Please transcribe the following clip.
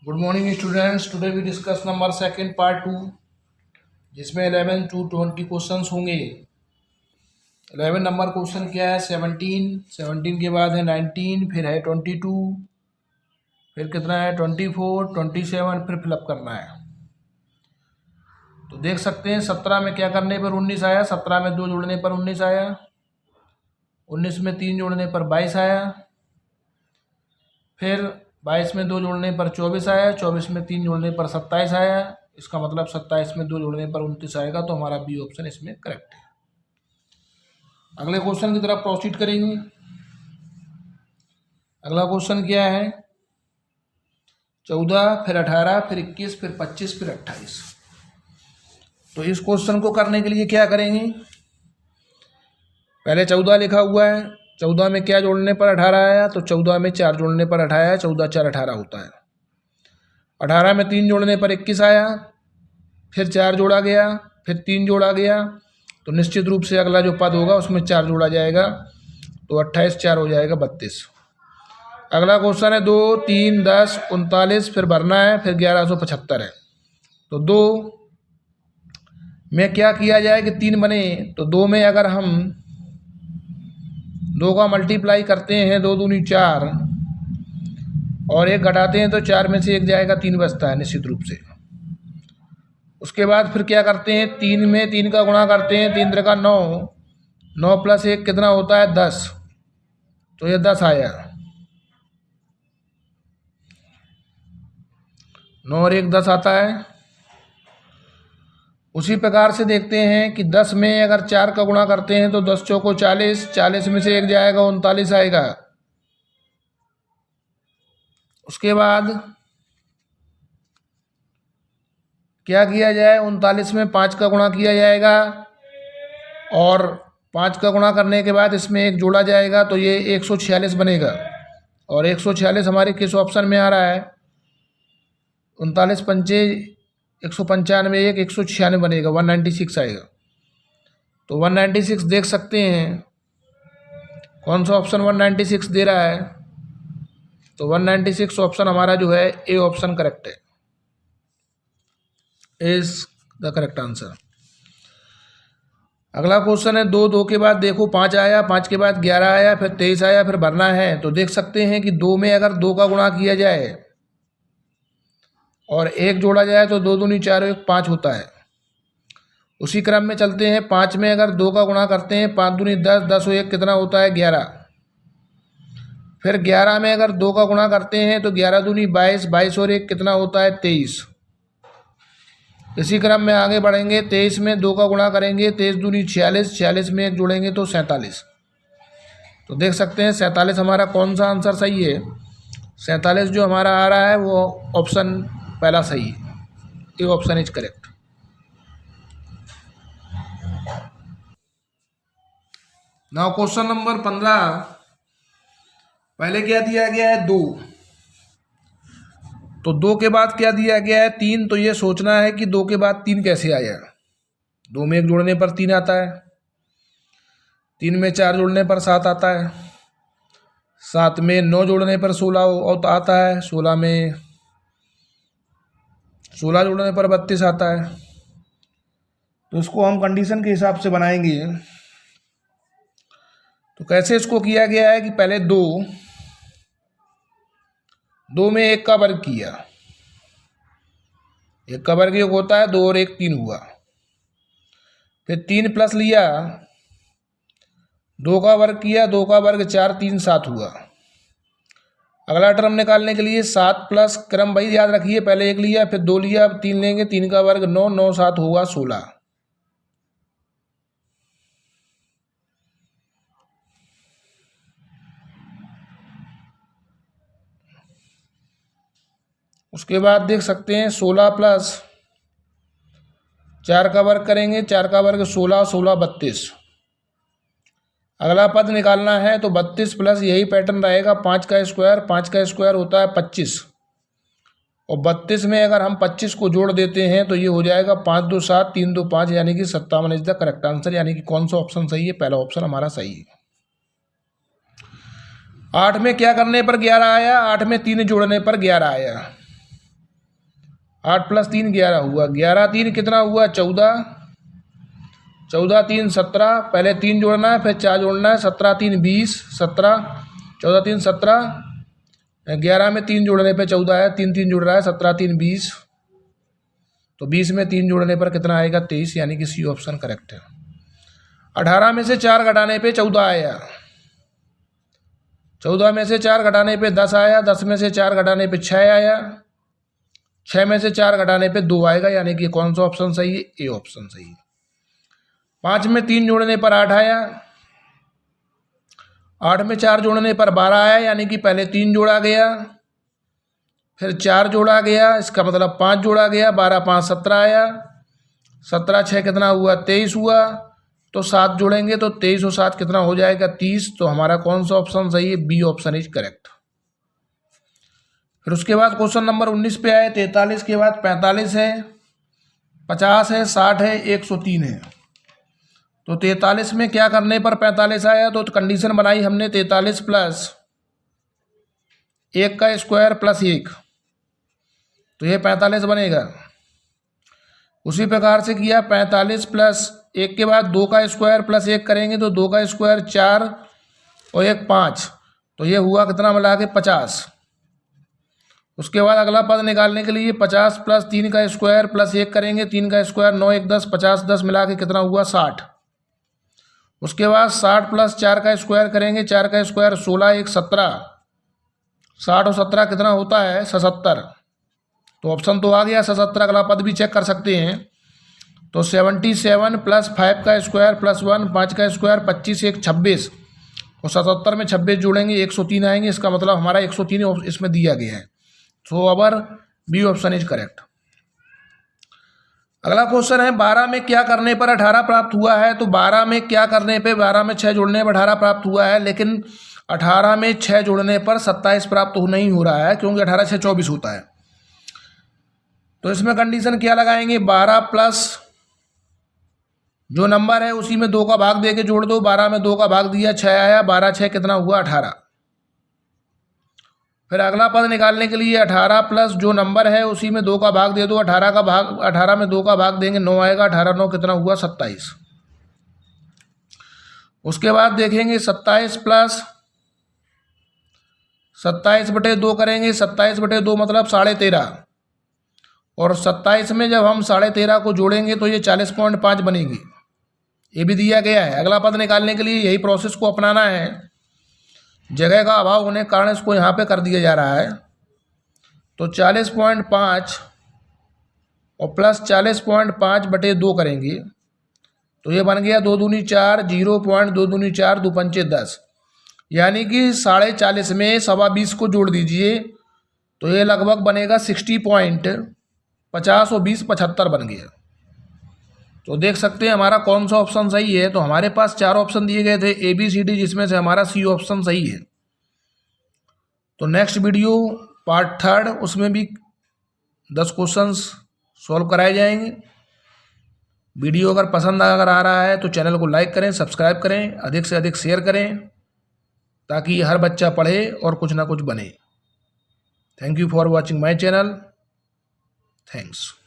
Good morning students. Today we discuss number second part 2, जिसमें 11 to 20 questions होंगे। 11 number question क्या है? 17 के बाद है 19, फिर है 22, फिर कितना है 24, 27, फिर फिलअप करना है। तो देख सकते हैं 17 में क्या करने पर 19 आया, 17 में 2 जोड़ने पर 19 आया, 19 में 3 जोड़ने पर 22 आया, फिर 22 में 2 जोड़ने पर 24 आया, 24 में 3 जोड़ने पर 27 आया। इसका मतलब 27 में 2 जोड़ने पर 29 आएगा। तो हमारा बी ऑप्शन इसमें करेक्ट है। अगले क्वेश्चन की तरफ प्रोसीड करेंगे। अगला क्वेश्चन क्या है? 14, फिर 18, फिर 21, फिर 25, फिर 28। तो इस क्वेश्चन को करने के लिए क्या करेंगे? पहले 14 लिखा हुआ है, 14 में क्या जोड़ने पर 18 आया? तो 14 में 4 जोड़ने पर 18 आया, 14 4 18 होता है। 18 में 3 जोड़ने पर 21 आया, फिर 4 जोड़ा गया, फिर 3 जोड़ा गया, तो निश्चित रूप से अगला जो पद होगा उसमें 4 जोड़ा जाएगा, तो 28 4 हो जाएगा 32। अगला क्वेश्चन है 2, 3, 10, 39, फिर भरना है, फिर 1175 है। तो 2 में क्या किया जाए कि 3 बने? तो 2 में अगर हम 2 का मल्टीप्लाई करते हैं, 2 दूनी 4, और 1 घटाते हैं तो 4 में से 1 जाएगा, 3 बचता है निश्चित रूप से। उसके बाद फिर क्या करते हैं? 3 में 3 का गुणा करते हैं, 3 त्रिका 9, 9 प्लस 1 कितना होता है? 10। तो ये 10 आया। 9 और 1 10 आता है। उसी प्रकार से देखते हैं कि 10 में अगर 4 का गुणा करते हैं तो 10 चौको 40, 40 में से 1 जाएगा, 39 आएगा। उसके बाद क्या किया जाए? 39 में 5 का गुणा किया जाएगा, और 5 का गुणा करने के बाद इसमें 1 जोड़ा जाएगा, तो ये 146 बनेगा। और 146 हमारे किस ऑप्शन में आ रहा है? 39 पंचे 195, 196 बनेगा, 196 आएगा। तो 196 देख सकते हैं कौन सा ऑप्शन 196 दे रहा है। तो 196 ऑप्शन हमारा जो है ए ऑप्शन करेक्ट है, इज द करेक्ट आंसर। अगला क्वेश्चन है 2, 2 के बाद देखो 5 आया, 5 के बाद 11 आया, फिर 23 आया, फिर भरना है। तो देख सकते हैं कि 2 में अगर 2 का गुणा किया जाए और 1 जोड़ा जाए तो 2 दूनी 4, 1 5 होता है। उसी क्रम में चलते हैं, 5 में अगर 2 का गुणा करते हैं, 5 दूनी 10, 10 और 1 कितना होता है? 11। फिर 11 में अगर 2 का गुणा करते हैं तो 11 दूनी 22, 22 और 1 कितना होता है? 23। इसी क्रम में आगे बढ़ेंगे, 23 में 2 का गुणा करेंगे, 23 दूनी 46, 46 में 1 जोड़ेंगे तो 47। तो देख सकते हैं 47 हमारा कौन सा आंसर सही है? 47 जो हमारा आ रहा है वो ऑप्शन पहला सही है, ये option is correct. Now question number 15। पहले क्या दिया गया है? 2। तो 2 के बाद क्या दिया गया है? 3। तो ये सोचना है कि 2 के बाद 3 कैसे आया। 2 में 1 जोड़ने पर 3 आता है, 3 में 4 जोड़ने पर 7 आता है, 7 में 9 जोड़ने पर 16 आता है, 16 में 16 जोड़ने पर 32 आता है। तो इसको हम कंडीशन के हिसाब से बनाएंगे। तो कैसे इसको किया गया है कि पहले 2 में 1 का वर्ग किया, 1 का वर्ग योग होता है 2 और 1 3 हुआ। फिर 3 प्लस लिया, 2 का वर्ग किया, 2 का वर्ग 4, 3 7 हुआ। अगला टर्म निकालने के लिए 7 प्लस क्रम वही याद रखिए, पहले 1 लिया, फिर 2 लिया, अब 3 लेंगे, 3 का वर्ग 9, 9 7 होगा 16। उसके बाद देख सकते हैं 16 प्लस 4 का वर्ग करेंगे, 4 का वर्ग 16, 16 32। अगला पद निकालना है तो 32 प्लस यही पैटर्न रहेगा, 5 का स्क्वायर, 5 का स्क्वायर होता है 25, और 32 में अगर हम 25 को जोड़ देते हैं तो ये हो जाएगा 5 2 7, 3 2 5, यानी कि 57 इज द करेक्ट आंसर। यानी कि कौन सा ऑप्शन सही है? पहला ऑप्शन हमारा सही है। 8 में क्या करने पर 11 आया? 8 में 3 जोड़ने पर 11 आया। 8 + 3 11 हुआ, 11 3 कितना हुआ 14, 14 3 17, पहले 3 जोड़ना है फिर 4 जोड़ना है, 17 3 20, 17, 14 3 17, 11 में 3 जोड़ने पे 14 है, 3 3 जुड़ रहा है, 17 3 20, तो 20 में 3 जोड़ने पर कितना आएगा 23, यानी कि सी ऑप्शन करेक्ट है। 18 में से 4 घटाने पे 14 आया, 14 में से 4 घटाने पे 10 आया, 10 में से 4 घटाने पे 6 आया, 6 में से 4 घटाने पे 2 आएगा, यानी कि कौन सा ऑप्शन सही है, ए ऑप्शन सही है। 5 में 3 जोड़ने पर 8 आया, 8 में 4 जोड़ने पर 12 आया, यानी कि पहले 3 जोड़ा गया फिर 4 जोड़ा गया, इसका मतलब 5 जोड़ा गया, 12 5 17 आया, 17 6 कितना हुआ 23 हुआ, तो 7 जोड़ेंगे तो 23 और 7 कितना हो जाएगा 30, तो हमारा कौन सा ऑप्शन सही है, बी ऑप्शन इज करेक्ट। फिर उसके बाद क्वेश्चन नंबर 19 पे आए, 43 के बाद 45 है, 50 है, 60 है, 103 है। तो 43 में क्या करने पर 45 आया, तो कंडीशन बनाई हमने 43 + 1 का स्क्वायर + 1, तो ये 45 बनेगा। उसी प्रकार से किया 45 + 1 के बाद 2 का स्क्वायर + 1 करेंगे तो 2 का स्क्वायर 4 और 1 5, तो ये हुआ कितना मिला के 50। उसके बाद अगला पद निकालने के लिए 50 + 3 का स्क्वायर + 1 करेंगे, 3 का स्क्वायर 9 1 10, 50 10 मिला के कितना हुआ 60। उसके बाद 60 + 4 का स्क्वायर करेंगे, 4 का स्क्वायर 16 1 17, 60 और 17 कितना होता है 77, तो ऑप्शन तो आ गया 77। अगला पद भी चेक कर सकते हैं, तो 77 + 5 का स्क्वायर + 1, 5 का स्क्वायर 25 1 26, और 77 में 26 जोड़ेंगे 103 आएंगे, इसका मतलब हमारा 103 इसमें दिया गया है, सो अवर बी ऑप्शन इज करेक्ट। अगला क्वेश्चन है 12 में क्या करने पर 18 प्राप्त हुआ है, तो 12 में क्या करने पे 12 में 6 जोड़ने पर 18 प्राप्त हुआ है, लेकिन 18 में 6 जोड़ने पर 27 प्राप्त नहीं हो रहा है, क्योंकि 18 6 24 होता है। तो इसमें कंडीशन क्या लगाएंगे, 12 प्लस जो नंबर है उसी में 2 का भाग दे के जोड़ दो, 12 में 2 का भाग दिया 6 आया, 12 6 कितना हुआ 18। फिर अगला पद निकालने के लिए 18 प्लस जो नंबर है उसी में 2 का भाग दे दो, 18 का भाग 18 में 2 का भाग देंगे 9 आएगा, 18 9 कितना हुआ 27। उसके बाद देखेंगे 27 प्लस 27/2 करेंगे, 27/2 मतलब 13.5, और 27 में जब हम 13.5 को जोड़ेंगे तो ये 40.5 बनेगी, ये भी दिया गया है। अगला पद निकालने के लिए यही प्रोसेस को अपनाना है, जगह का अभाव होने के कारण इसको यहाँ पे कर दिया जा रहा है। तो 40.5 और प्लस 40.5/2 करेंगे तो ये बन गया 2 दूनी 4, 0.2 दूनी 4, 2 पंचे 10, यानी कि 40.5 में 20 को जोड़ दीजिए तो ये लगभग बनेगा 60.50 और 20 75 बन गया। तो देख सकते हैं हमारा कौन सा ऑप्शन सही है। तो हमारे पास 4 ऑप्शन दिए गए थे ABCD, जिसमें से हमारा सी ऑप्शन सही है। तो नेक्स्ट वीडियो पार्ट 3 उसमें भी 10 क्वेश्चंस सॉल्व कराए जाएंगे। वीडियो अगर पसंद अगर आ रहा है तो चैनल को लाइक करें, सब्सक्राइब करें, अधिक से अधिक शेयर करें, ताकि हर बच्चा पढ़े और कुछ ना कुछ बने। Thank you for watching my channel. Thanks.